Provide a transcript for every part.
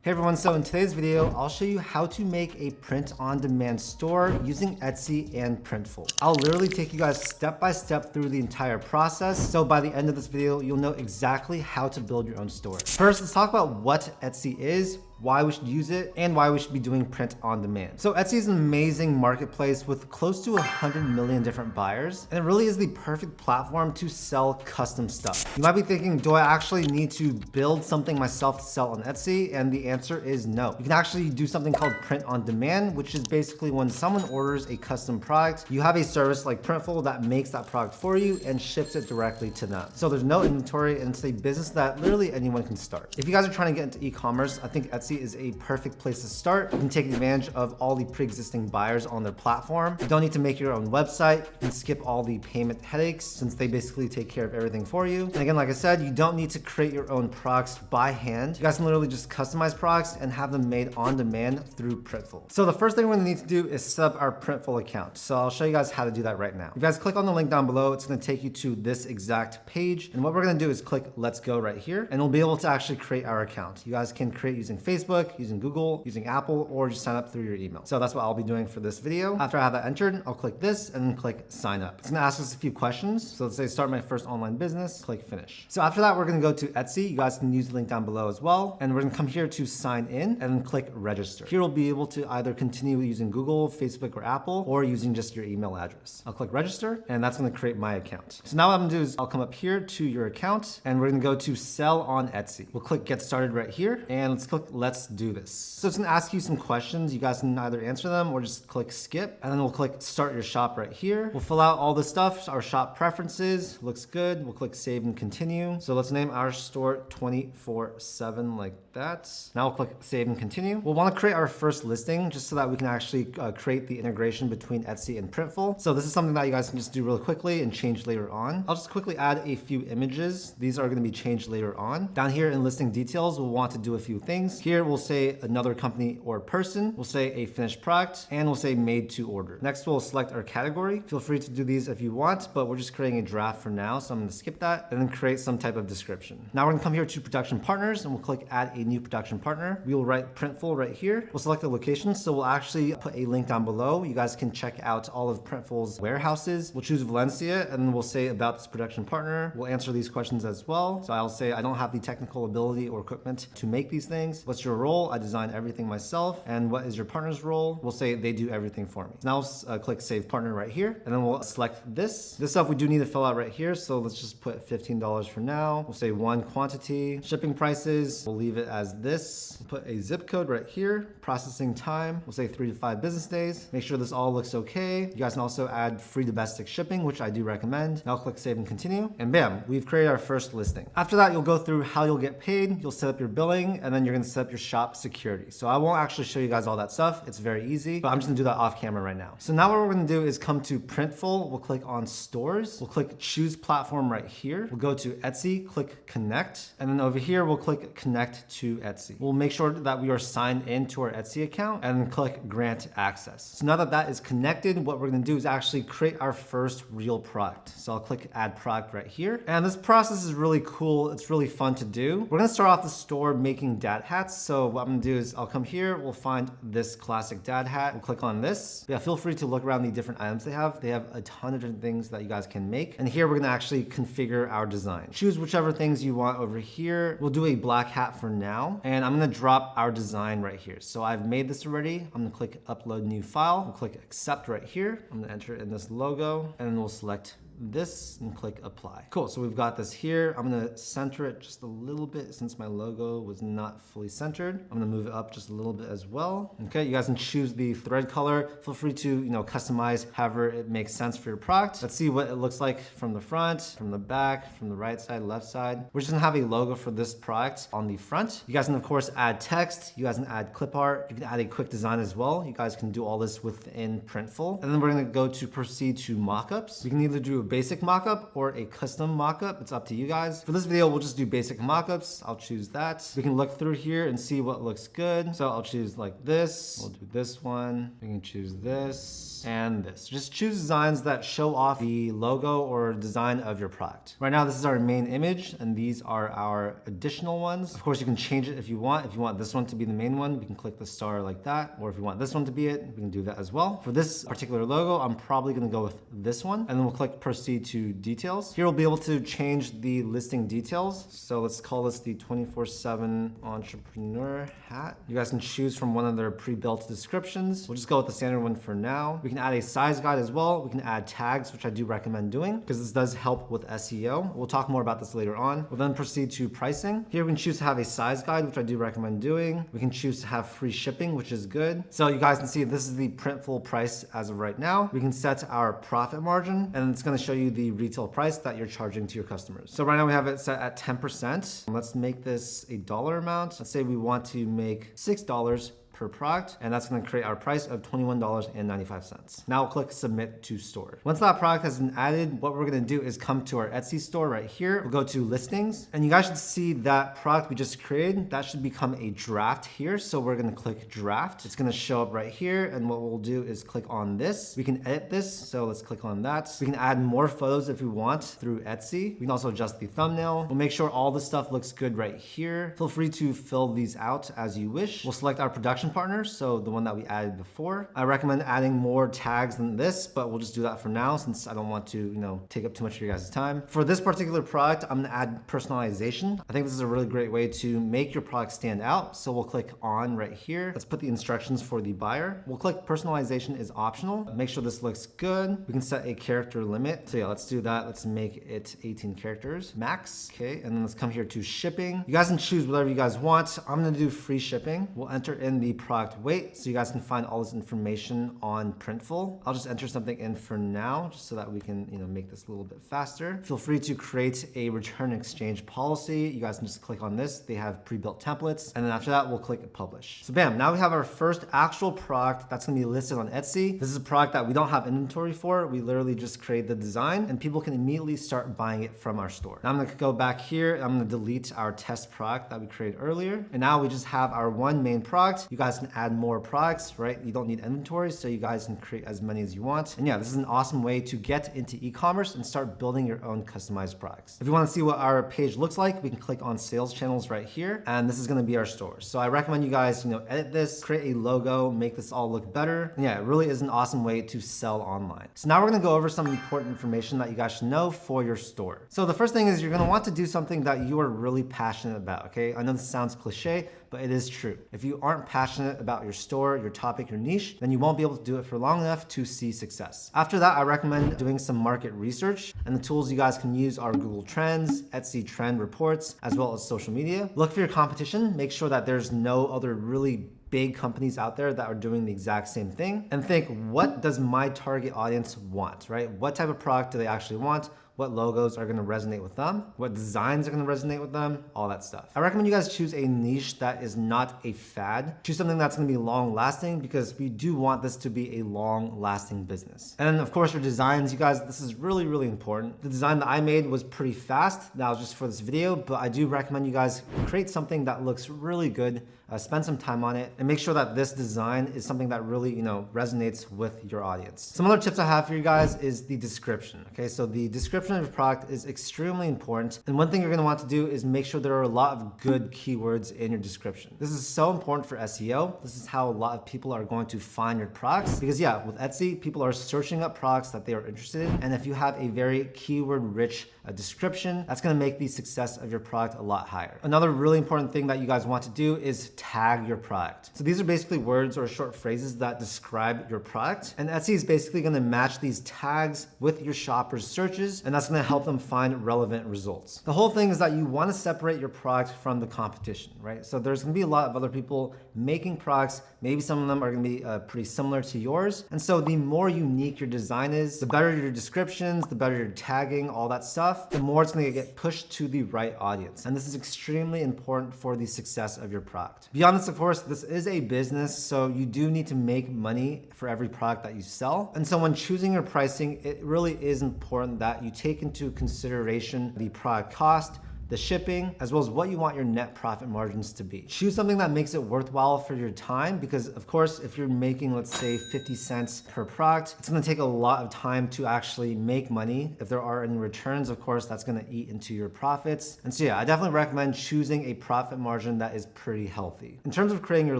Hey everyone, so in today's video, I'll show you how to make a print-on-demand store using Etsy and Printful. I'll literally take you guys step by step through the entire process, so by the end of this video, you'll know exactly how to build your own store. First, let's talk about what Etsy is, why we should use it, and why we should be doing print on demand. So Etsy is an amazing marketplace with close to 100 million different buyers, and it really is the perfect platform to sell custom stuff. You might be thinking, do I actually need to build something myself to sell on Etsy? And the answer is no. You can actually do something called print on demand, which is basically when someone orders a custom product, you have a service like Printful that makes that product for you and ships it directly to them. So there's no inventory, and it's a business that literally anyone can start. If you guys are trying to get into e-commerce, I think Etsy is a perfect place to start. You can take advantage of all the pre-existing buyers on their platform. You don't need to make your own website. You can skip all the payment headaches since they basically take care of everything for you. And again, like I said, you don't need to create your own products by hand. You guys can literally just customize products and have them made on demand through Printful. So the first thing we're gonna need to do is set up our Printful account. So I'll show you guys how to do that right now. If you guys click on the link down below, it's gonna take you to this exact page. And what we're gonna do is click Let's Go right here, and we'll be able to actually create our account. You guys can create using Facebook, using Google, using Apple, or just sign up through your email. So that's what I'll be doing for this video. After I have that entered, I'll click this and then click sign up. It's gonna ask us a few questions. So let's say start my first online business, click finish. So after that, we're gonna go to Etsy. You guys can use the link down below as well. And we're gonna come here to sign in and then click register. Here we'll be able to either continue using Google, Facebook, or Apple, or using just your email address. I'll click register, and that's gonna create my account. So now what I'm gonna do is I'll come up here to your account, and we're gonna go to sell on Etsy. We'll click get started right here, and let's click let's do this. So it's gonna ask you some questions. You guys can either answer them or just click skip, and then we'll click start your shop right here. We'll fill out all the stuff, our shop preferences, looks good. We'll click save and continue. So let's name our store 24/7 like that. Now we'll click save and continue. We'll wanna create our first listing just so that we can actually create the integration between Etsy and Printful. So this is something that you guys can just do really quickly and change later on. I'll just quickly add a few images. These are gonna be changed later on. Down here in listing details, we'll want to do a few things. Here we'll say another company or person. We'll say a finished product, and we'll say made to order. Next, we'll select our category. Feel free to do these if you want, but we're just creating a draft for now, so I'm gonna skip that and then create some type of description. Now we're gonna come here to production partners, and we'll click add a new production partner. We will write Printful right here. We'll select the location, so we'll actually put a link down below. You guys can check out all of Printful's warehouses. We'll choose Valencia, and then we'll say about this production partner. We'll answer these questions as well. So I'll say I don't have the technical ability or equipment to make these things. What's your role? I design everything myself. And what is your partner's role? We'll say they do everything for me. Now we'll click save partner right here, and then we'll select this. This stuff we do need to fill out right here, so let's just put $15 for now. We'll say one quantity. Shipping prices, we'll leave it as this. We'll put a zip code right here. Processing time, we'll say 3 to 5 business days. Make sure this all looks okay. You guys can also add free domestic shipping, which I do recommend. Now click save and continue, and bam, we've created our first listing. After that, you'll go through how you'll get paid. You'll set up your billing, and then you're gonna set up your shop security. So I won't actually show you guys all that stuff. It's very easy, but I'm just gonna do that off camera right now. So now what we're gonna do is come to Printful. We'll click on stores. We'll click choose platform right here. We'll go to Etsy, click connect. And then over here, we'll click connect to Etsy. We'll make sure that we are signed into our Etsy account and then click grant access. So now that that is connected, what we're gonna do is actually create our first real product. So I'll click add product right here. And this process is really cool. It's really fun to do. We're gonna start off the store making dad hats. So what I'm gonna do is I'll come here, we'll find this classic dad hat. We'll click on this. Yeah, feel free to look around the different items they have. They have a ton of different things that you guys can make. And here we're gonna actually configure our design. Choose whichever things you want over here. We'll do a black hat for now. And I'm gonna drop our design right here. So I've made this already. I'm gonna click upload new file. We'll click accept right here. I'm gonna enter in this logo, and then we'll select this and click apply. Cool, so we've got this here. I'm gonna center it just a little bit since my logo was not fully centered. I'm gonna move it up just a little bit as well. Okay, you guys can choose the thread color. Feel free to, customize however it makes sense for your product. Let's see what it looks like from the front, from the back, from the right side, left side. We're just gonna have a logo for this product on the front. You guys can of course add text. You guys can add clip art. You can add a quick design as well. You guys can do all this within Printful. And then we're gonna go to proceed to mockups. We can either do a basic mockup or a custom mockup. It's up to you guys. For this video, we'll just do basic mockups. I'll choose that. We can look through here and see what looks good. So I'll choose like this. We'll do this one. We can choose this and this. Just choose designs that show off the logo or design of your product. Right now, this is our main image and these are our additional ones. Of course, you can change it if you want. If you want this one to be the main one, we can click the star like that. Or if you want this one to be it, we can do that as well. For this particular logo, I'm probably gonna go with this one and then we'll click proceed to details. Here we'll be able to change the listing details. So let's call this the 24/7 entrepreneur hat. You guys can choose from one of their pre-built descriptions. We'll just go with the standard one for now. We can add a size guide as well. We can add tags, which I do recommend doing because this does help with SEO. We'll talk more about this later on. We'll then proceed to pricing. Here we can choose to have a size guide, which I do recommend doing. We can choose to have free shipping, which is good. So you guys can see this is the Printful price as of right now. We can set our profit margin and it's going to show you the retail price that you're charging to your customers. So right now we have it set at 10%. Let's make this a dollar amount. Let's say we want to make $6 per product, and that's going to create our price of $21.95. Now we'll click submit to store. Once that product has been added, what we're going to do is come to our Etsy store right here. We'll go to listings and you guys should see that product we just created. That should become a draft here. So we're going to click draft. It's going to show up right here. And what we'll do is click on this. We can edit this. So let's click on that. We can add more photos if we want through Etsy. We can also adjust the thumbnail. We'll make sure all the stuff looks good right here. Feel free to fill these out as you wish. We'll select our production partner, so the one that we added before. I recommend adding more tags than this, but we'll just do that for now since I don't want to, take up too much of your guys' time. For this particular product, I'm gonna add personalization. I think this is a really great way to make your product stand out. So we'll click on right here. Let's put the instructions for the buyer. We'll click personalization is optional. Make sure this looks good. We can set a character limit. So yeah, let's do that. Let's make it 18 characters max. Okay, and then let's come here to shipping. You guys can choose whatever you guys want. I'm gonna do free shipping. We'll enter in the product weight so you guys can find all this information on Printful. I'll just enter something in for now just so that we can make this a little bit faster. Feel free to create a return exchange policy. You guys can just click on this. They have pre-built templates, and then after that we'll click publish. So bam, now we have our first actual product that's going to be listed on Etsy. This is a product that we don't have inventory for. We literally just create the design and people can immediately start buying it from our store. Now I'm going to go back here. I'm going to delete our test product that we created earlier, and now we just have our one main product. You guys can add more products, right? You don't need inventory, so you guys can create as many as you want. And yeah, this is an awesome way to get into e-commerce and start building your own customized products. If you want to see what our page looks like, we can click on sales channels right here, and this is going to be our store. So I recommend you guys, edit this, create a logo, make this all look better. And yeah, it really is an awesome way to sell online. So now we're going to go over some important information that you guys should know for your store. So the first thing is you're going to want to do something that you are really passionate about, okay? I know this sounds cliche, but it is true. If you aren't passionate about your store, your topic, your niche, then you won't be able to do it for long enough to see success. After that, I recommend doing some market research, and the tools you guys can use are Google Trends, Etsy trend reports, as well as social media. Look for your competition, make sure that there's no other really big companies out there that are doing the exact same thing, and think, what does my target audience want, right? What type of product do they actually want? What logos are going to resonate with them, what designs are going to resonate with them, all that stuff. I recommend you guys choose a niche that is not a fad. Choose something that's going to be long lasting because we do want this to be a long lasting business. And then of course your designs, you guys, this is really, really important. The design that I made was pretty fast. That was just for this video, but I do recommend you guys create something that looks really good. Spend some time on it and make sure that this design is something that really, resonates with your audience. Some other tips I have for you guys is the description. Okay, so the description of your product is extremely important. And one thing you're going to want to do is make sure there are a lot of good keywords in your description. This is so important for SEO. This is how a lot of people are going to find your products because yeah, with Etsy, people are searching up products that they are interested in. And if you have a very keyword rich description, that's going to make the success of your product a lot higher. Another really important thing that you guys want to do is tag your product. So these are basically words or short phrases that describe your product. And Etsy is basically going to match these tags with your shoppers' searches, and that's going to help them find relevant results. The whole thing is that you want to separate your product from the competition, right? So there's going to be a lot of other people making products. Maybe some of them are going to be pretty similar to yours. And so the more unique your design is, the better your descriptions, the better your tagging, all that stuff, the more it's going to get pushed to the right audience. And this is extremely important for the success of your product. Beyond this, of course, this is a business, so you do need to make money for every product that you sell. And so when choosing your pricing, it really is important that you take into consideration the product cost, the shipping, as well as what you want your net profit margins to be. Choose something that makes it worthwhile for your time because, of course, if you're making, let's say, 50 cents per product, it's gonna take a lot of time to actually make money. If there are any returns, of course, that's gonna eat into your profits. And so yeah, I definitely recommend choosing a profit margin that is pretty healthy. In terms of creating your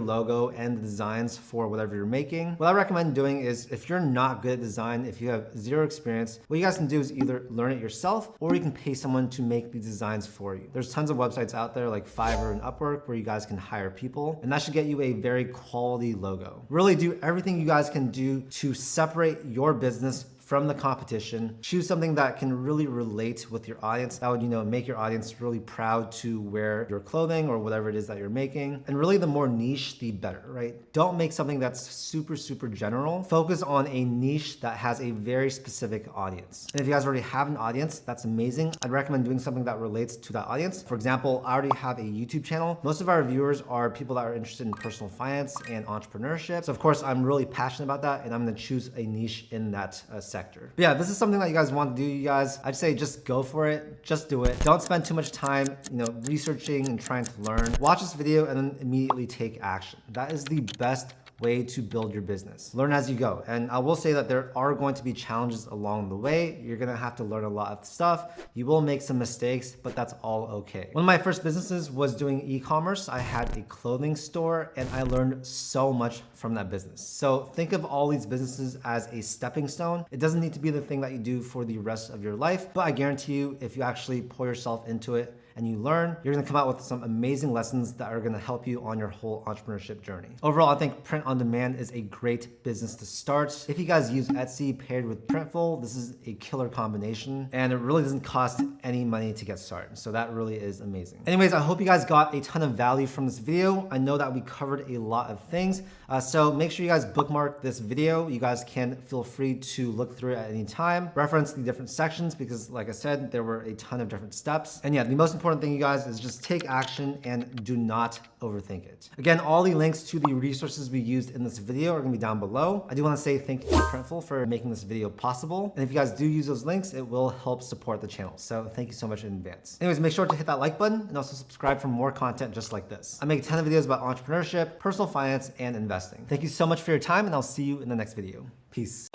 logo and the designs for whatever you're making, what I recommend doing is if you're not good at design, if you have zero experience, what you guys can do is either learn it yourself or you can pay someone to make the designs for you. There's tons of websites out there like Fiverr and Upwork where you guys can hire people, and that should get you a very quality logo. Really do everything you guys can do to separate your business from the competition. Choose something that can really relate with your audience. That would, make your audience really proud to wear your clothing or whatever it is that you're making. And really the more niche, the better, right? Don't make something that's super, super general. Focus on a niche that has a very specific audience. And if you guys already have an audience, that's amazing. I'd recommend doing something that relates to that audience. For example, I already have a YouTube channel. Most of our viewers are people that are interested in personal finance and entrepreneurship. So of course, I'm really passionate about that and I'm gonna choose a niche in that sector. But yeah, this is something that you guys want to do, you guys. I'd say just go for it. Just do it. Don't spend too much time, researching and trying to learn. Watch this video and then immediately take action. That is the best way to build your business. Learn as you go. And I will say that there are going to be challenges along the way. You're gonna have to learn a lot of stuff. You will make some mistakes, but that's all okay. One of my first businesses was doing e-commerce. I had a clothing store and I learned so much from that business. So think of all these businesses as a stepping stone. It doesn't need to be the thing that you do for the rest of your life, but I guarantee you, if you actually pour yourself into it, and you learn, you're gonna come out with some amazing lessons that are gonna help you on your whole entrepreneurship journey. Overall, I think print on demand is a great business to start. If you guys use Etsy paired with Printful, this is a killer combination and it really doesn't cost any money to get started. So that really is amazing. Anyways, I hope you guys got a ton of value from this video. I know that we covered a lot of things. So make sure you guys bookmark this video. You guys can feel free to look through it at any time. Reference the different sections because like I said, there were a ton of different steps. And yeah, the most important thing, you guys, is just take action and do not overthink it. Again, all the links to the resources we used in this video are gonna be down below. I do wanna say thank you to Printful for making this video possible. And if you guys do use those links, it will help support the channel. So thank you so much in advance. Anyways, make sure to hit that like button and also subscribe for more content just like this. I make a ton of videos about entrepreneurship, personal finance, and investing. Thank you so much for your time and I'll see you in the next video. Peace.